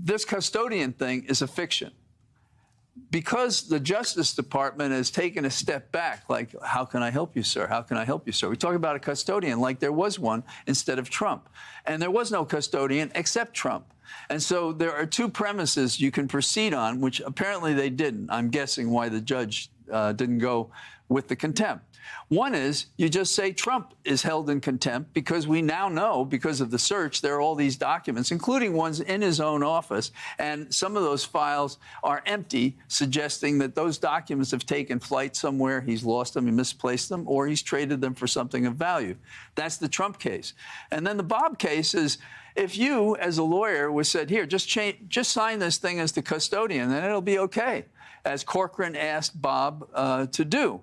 this custodian thing is a fiction. Because the Justice Department has taken a step back, like, how can I help you, sir? How can I help you, sir? We talk about a custodian like there was one instead of Trump. And there was no custodian except Trump. And so there are two premises you can proceed on, which apparently they didn't. I'm guessing why the judge didn't go with the contempt. One is you just say Trump is held in contempt because we now know, because of the search, there are all these documents, including ones in his own office. And some of those files are empty, suggesting that those documents have taken flight somewhere. He's lost them, he misplaced them, or he's traded them for something of value. That's the Trump case. And then the Bob case is, if you, as a lawyer, was said, here, just sign this thing as the custodian, then it'll be okay, as Corcoran asked Bob to do.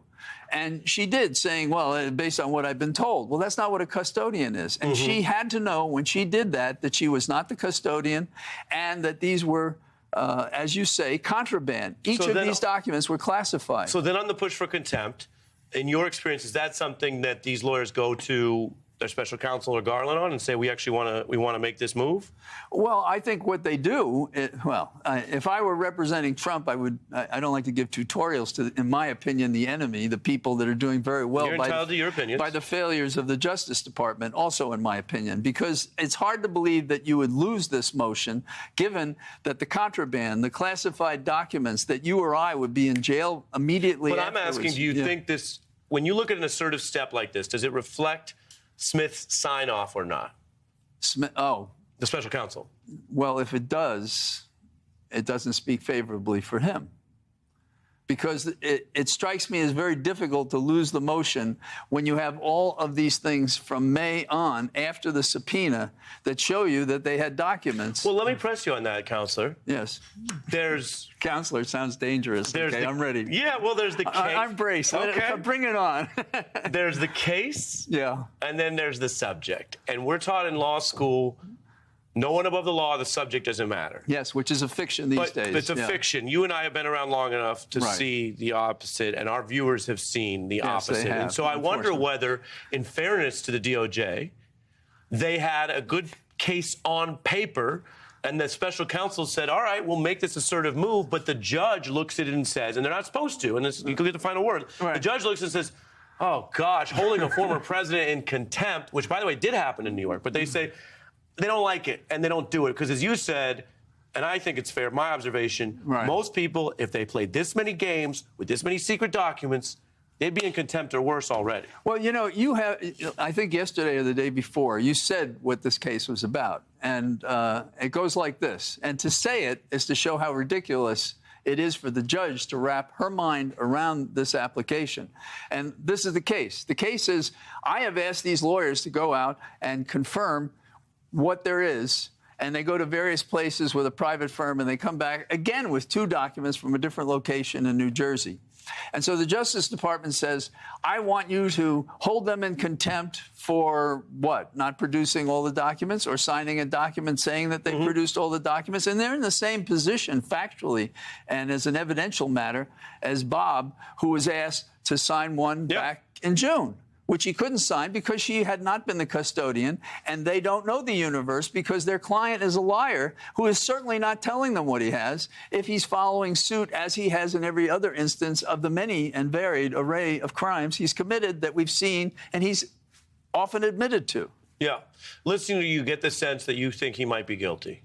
And she did, saying, well, based on what I've been told. Well, that's not what a custodian is. And she had to know when she did that she was not the custodian and that these were, as you say, contraband. Each of these documents were classified. So then on the push for contempt, in your experience, is that something that these lawyers go to their special counsel or Garland on and say, we actually want to make this move? Well, I think what they do, if I were representing Trump, I don't like to give tutorials to, in my opinion, the enemy, the people that are doing very well You're entitled to your opinions. By the failures of the Justice Department, also in my opinion, because it's hard to believe that you would lose this motion, given that the contraband, the classified documents, that you or I would be in jail immediately But afterwards. I'm asking, do you think this, when you look at an assertive step like this, does it reflect Smith's sign-off or not? The special counsel. Well, if it does, it doesn't speak favorably for him. Because it strikes me as very difficult to lose the motion when you have all of these things from May on, after the subpoena, that show you that they had documents. Well, let me press you on that, Counselor. Yes. There's... Counselor sounds dangerous. Okay, I'm ready. Yeah, well, there's the case. I'm braced. Okay. Bring it on. There's the case. Yeah. And then there's the subject. And we're taught in law school, no one above the law, the subject doesn't matter. Yes, which is a fiction these days. But it's a fiction. You and I have been around long enough to see the opposite, and our viewers have seen the opposite. They have, and so I wonder whether, in fairness to the DOJ, they had a good case on paper, and the special counsel said, all right, we'll make this assertive move, but the judge looks at it and says, and they're not supposed to, and you can get the final word. Right. The judge looks and says, oh, gosh, holding a former president in contempt, which, by the way, did happen in New York, but they say, they don't like it, and they don't do it. Because as you said, and I think it's fair, my observation, most people, if they played this many games with this many secret documents, they'd be in contempt or worse already. Well, you know, you have, I think yesterday or the day before, you said what this case was about. And it goes like this. And to say it is to show how ridiculous it is for the judge to wrap her mind around this application. And this is the case. The case is, I have asked these lawyers to go out and confirm what there is, and they go to various places with a private firm, and they come back again with two documents from a different location in New Jersey. And so the Justice Department says, I want you to hold them in contempt for what? Not producing all the documents or signing a document saying that they produced all the documents. And they're in the same position factually and as an evidential matter as Bob, who was asked to sign one back in June, which he couldn't sign because she had not been the custodian, and they don't know the universe because their client is a liar who is certainly not telling them what he has if he's following suit, as he has in every other instance of the many and varied array of crimes he's committed that we've seen and he's often admitted to. Yeah. Listening to you, get the sense that you think he might be guilty.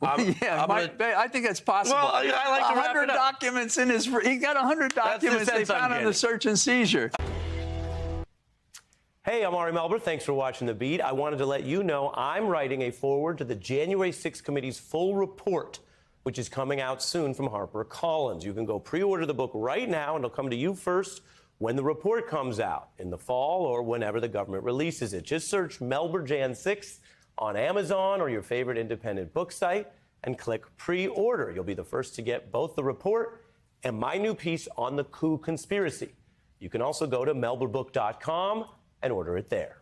I think that's possible. Well, I like to wrap it up. 100 documents in his... He got 100 documents they found on the search and seizure. Hey, I'm Ari Melber. Thanks for watching The Beat. I wanted to let you know I'm writing a foreword to the January 6th committee's full report, which is coming out soon from HarperCollins. You can go pre-order the book right now, and it'll come to you first when the report comes out in the fall or whenever the government releases it. Just search Melber Jan 6 on Amazon or your favorite independent book site and click pre-order. You'll be the first to get both the report and my new piece on the coup conspiracy. You can also go to melberbook.com and order it there.